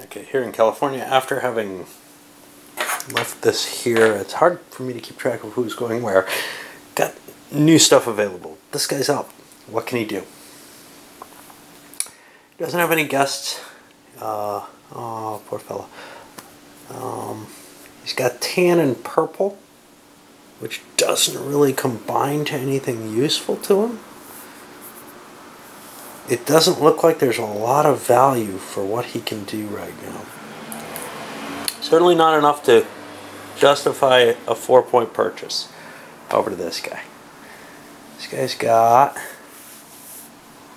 Okay, here in California, after having left this here, it's hard for me to keep track of who's going where. Got new stuff available. This guy's up. What can he do? He doesn't have any guests. Oh, poor fella. He's got tan and purple, which doesn't really combine to anything useful to him. It doesn't look like there's a lot of value for what he can do right now. Certainly not enough to justify a 4-point purchase over to this guy. This guy's got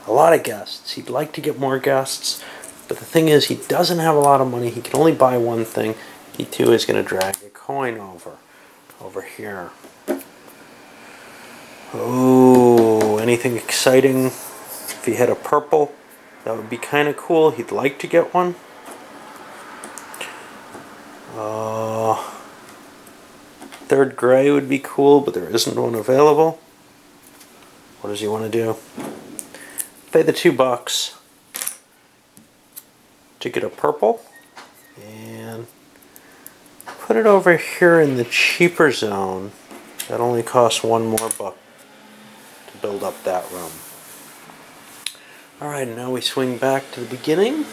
a lot of guests. He'd like to get more guests, but the thing is, he doesn't have a lot of money. He can only buy one thing. He too is going to drag a coin over here. Oh, anything exciting? If he had a purple, that would be kind of cool. He'd like to get one. Third gray would be cool, but there isn't one available. What does he want to do? Pay the $2 to get a purple and put it over here in the cheaper zone. That only costs $1 more to build up that room. Alright, now we swing back to the beginning.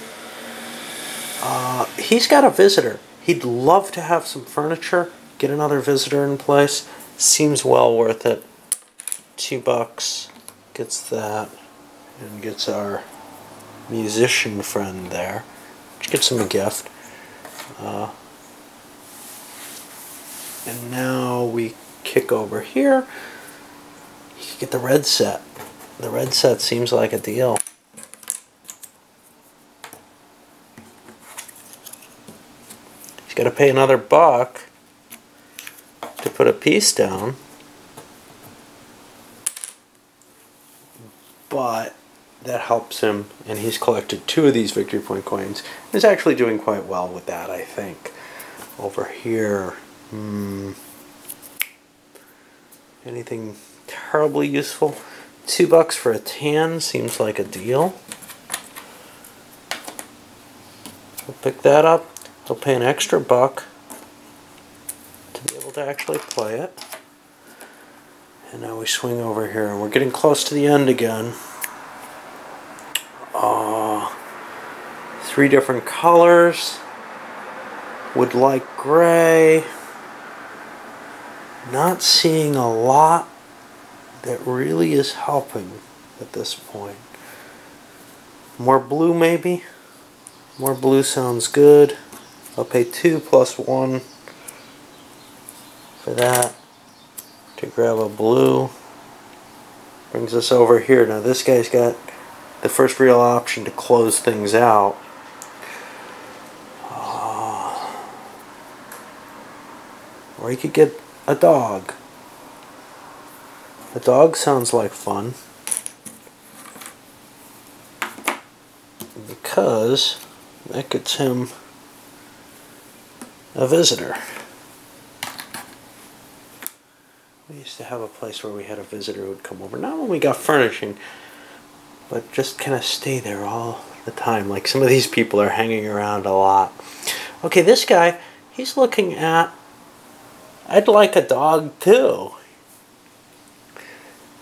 He's got a visitor. He'd love to have some furniture, get another visitor in place. Seems well worth it. $2 gets that and gets our musician friend there, which gets him a gift. And now we kick over here. You can get the red set. The red set seems like a deal. He's got to pay another $1 to put a piece down. But that helps him, and he's collected 2 of these victory point coins. He's actually doing quite well with that, I think. Over here, anything terribly useful? $2 for a tan seems like a deal. We'll pick that up. He'll pay an extra $1 to be able to actually play it. And now we swing over here, and we're getting close to the end again. 3 different colors. Would like gray. Not seeing a lot that really is helping at this point. More blue maybe? More blue sounds good. I'll pay 2 plus 1 for that to grab a blue. Brings us over here. Now this guy's got the first real option to close things out. Or he could get a dog. A dog sounds like fun, because that gets him a visitor. We used to have a place where we had a visitor who would come over, not when we got furnishing, but just kind of stay there all the time. Like some of these people are hanging around a lot. Okay, this guy, he's looking at, I'd like a dog too.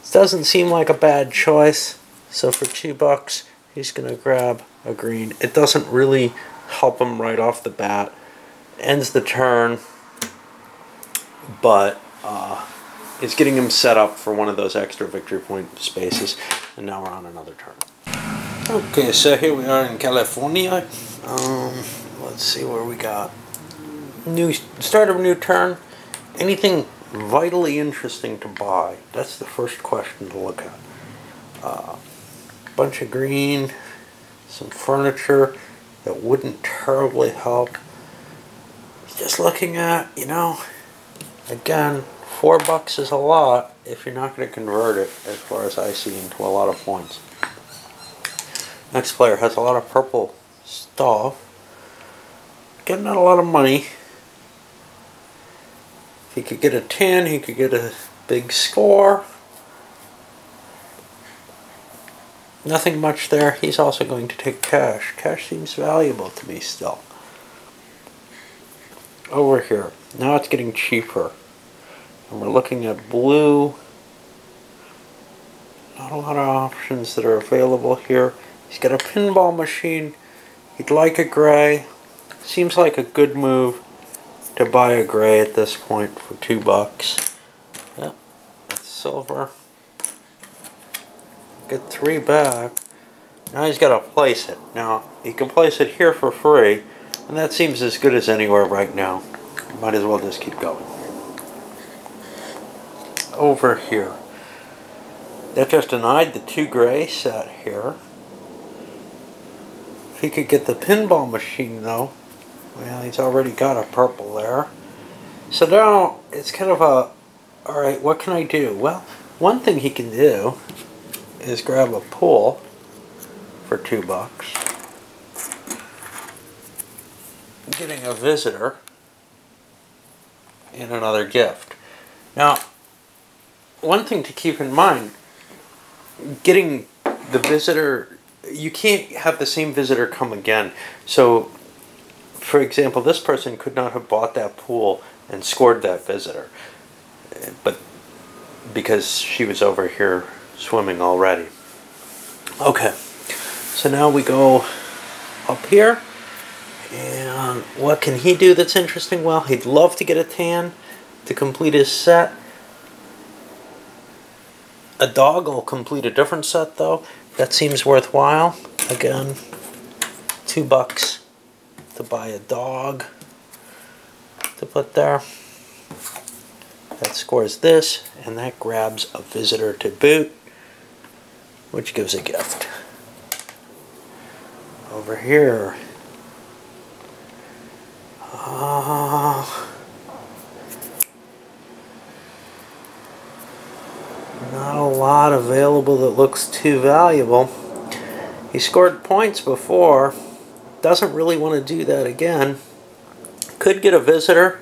This doesn't seem like a bad choice. So for $2, he's going to grab a green. It doesn't really help him right off the bat. Ends the turn, but it's getting him set up for one of those extra victory point spaces. And now we're on another turn. Okay, so here we are in California. Let's see where we got. Start of a new turn. Anything vitally interesting to buy? That's the first question to look at. Bunch of green, some furniture that wouldn't terribly help. Just looking at, you know, again, $4 is a lot if you're not going to convert it, as far as I see, into a lot of points. Next player has a lot of purple stuff. Getting not a lot of money. If he could get a 10, he could get a big score. Nothing much there. He's also going to take cash. Cash seems valuable to me still. Over here. Now it's getting cheaper. And we're looking at blue. Not a lot of options that are available here. He's got a pinball machine. He'd like a gray. Seems like a good move to buy a gray at this point for $2. Yep, that's silver. Get 3 back. Now he's got to place it. Now, he can place it here for free, and that seems as good as anywhere right now. Might as well just keep going. Over here. That just denied the 2 gray set here. If he could get the pinball machine, though, well, he's already got a purple there. So now, it's kind of a, alright, what can I do? Well, one thing he can do is grab a pool for $2. Getting a visitor and another gift. Now, one thing to keep in mind, getting the visitor, you can't have the same visitor come again. So, for example, this person could not have bought that pool and scored that visitor, but because she was over here swimming already. Okay, so now we go up here, and what can he do that's interesting? Well, he'd love to get a tan to complete his set. A dog will complete a different set, though. That seems worthwhile. Again, $2 to buy a dog to put there. That scores this, and that grabs a visitor to boot, which gives a gift. Over here. Not a lot available that looks too valuable. He scored points before. Doesn't really want to do that again. Could get a visitor,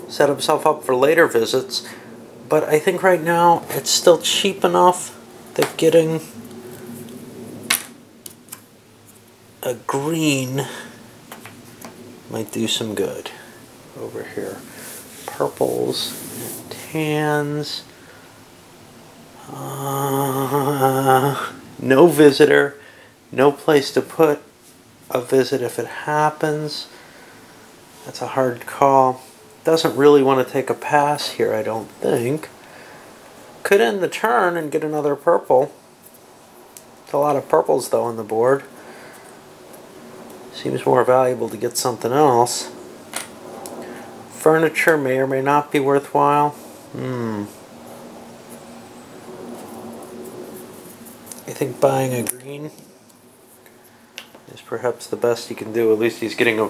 set himself up for later visits, but I think right now it's still cheap enough that getting a green might do some good. Over here, purples and tans. No visitor, no place to put a visit if it happens. That's a hard call. Doesn't really want to take a pass here, I don't think. Could end the turn and get another purple. It's a lot of purples though on the board. Seems more valuable to get something else. Furniture may or may not be worthwhile. I think buying a green is perhaps the best he can do. At least he's getting a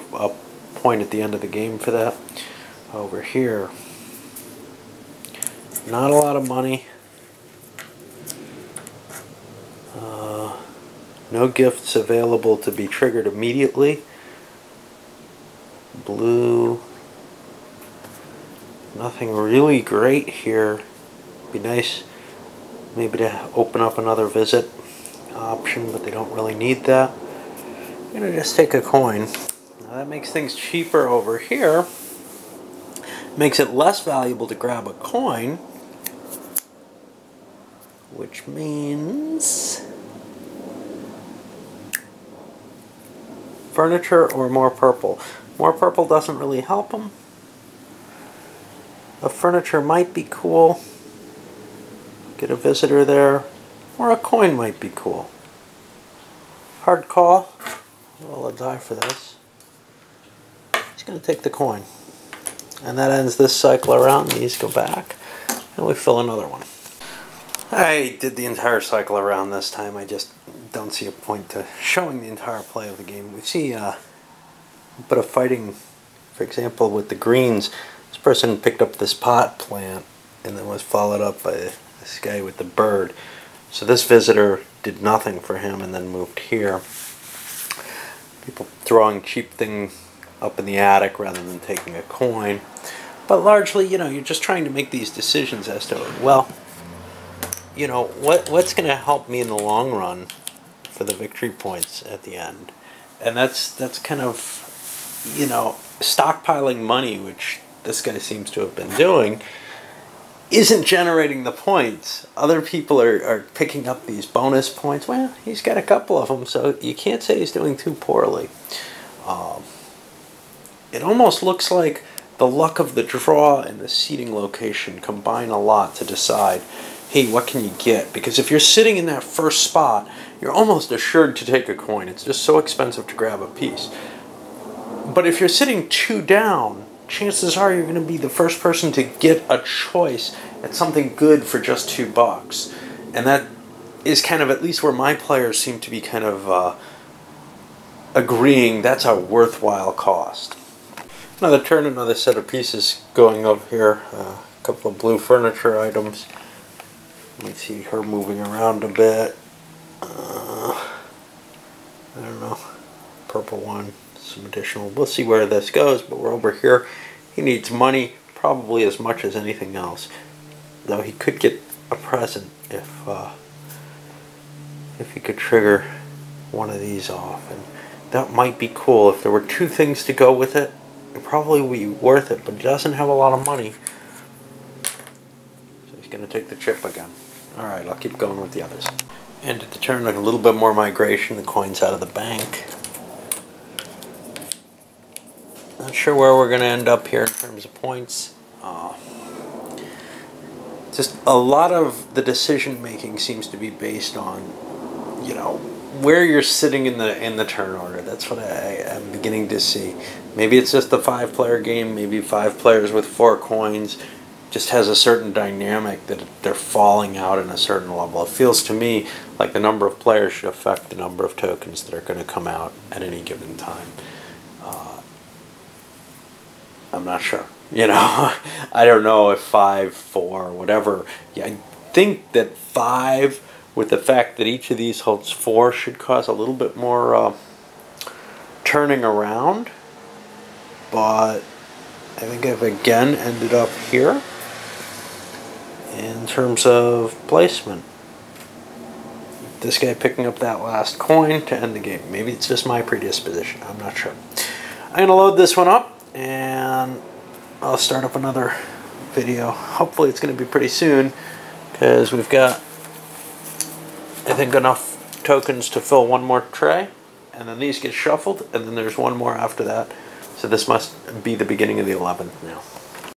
point at the end of the game for that. Over here, not a lot of money. No gifts available to be triggered immediately. Blue. Nothing really great here. Be nice maybe to open up another visit option, but they don't really need that. I'm going to just take a coin. Now that makes things cheaper over here. Makes it less valuable to grab a coin, which means furniture or more purple. More purple doesn't really help him. A furniture might be cool. Get a visitor there. Or a coin might be cool. Hard call. Roll a die for this. He's going to take the coin. And that ends this cycle around. These go back. And we fill another one. I did the entire cycle around this time. I just don't see a point to showing the entire play of the game. We see a bit of fighting, for example, with the greens. This person picked up this pot plant and then was followed up by this guy with the bird. So this visitor did nothing for him and then moved here. People throwing cheap things up in the attic rather than taking a coin. But largely, you know, you're just trying to make these decisions as to, well, you know, what's going to help me in the long run for the victory points at the end. And that's kind of, you know, stockpiling money, which this guy seems to have been doing, isn't generating the points. Other people are picking up these bonus points. Well, he's got a couple of them, so you can't say he's doing too poorly. It almost looks like the luck of the draw and the seating location combine a lot to decide, hey, what can you get? Because if you're sitting in that first spot, you're almost assured to take a coin. It's just so expensive to grab a piece. But if you're sitting 2 down, chances are you're going to be the first person to get a choice at something good for just $2. And that is kind of at least where my players seem to be kind of agreeing that's a worthwhile cost. Another turn, another set of pieces going up here. A couple of blue furniture items. You can see her moving around a bit. I don't know. Purple one. Some additional. We'll see where this goes, but we're over here. He needs money, probably as much as anything else. Though he could get a present if he could trigger one of these off, and that might be cool. If there were 2 things to go with it, it probably would be worth it, but he doesn't have a lot of money. So he's going to take the chip again. Alright, I'll keep going with the others. And at the turn, like a little bit more migration, the coins out of the bank. Not sure where we're going to end up here in terms of points. Just a lot of the decision making seems to be based on, you know, where you're sitting in the turn order. That's what I am beginning to see. Maybe it's just a 5-player game. Maybe 5 players with 4 coins just has a certain dynamic that they're falling out in a certain level. It feels to me like the number of players should affect the number of tokens that are going to come out at any given time. I'm not sure. You know, I don't know if 5, 4, whatever. Yeah, I think that 5, with the fact that each of these holds 4, should cause a little bit more turning around. But I think I've again ended up here in terms of placement. This guy picking up that last coin to end the game. Maybe it's just my predisposition. I'm not sure. I'm going to load this one up and I'll start up another video. Hopefully it's going to be pretty soon, because we've got, I think, enough tokens to fill one more tray, and then these get shuffled, and then there's one more after that. So this must be the beginning of the 11th now.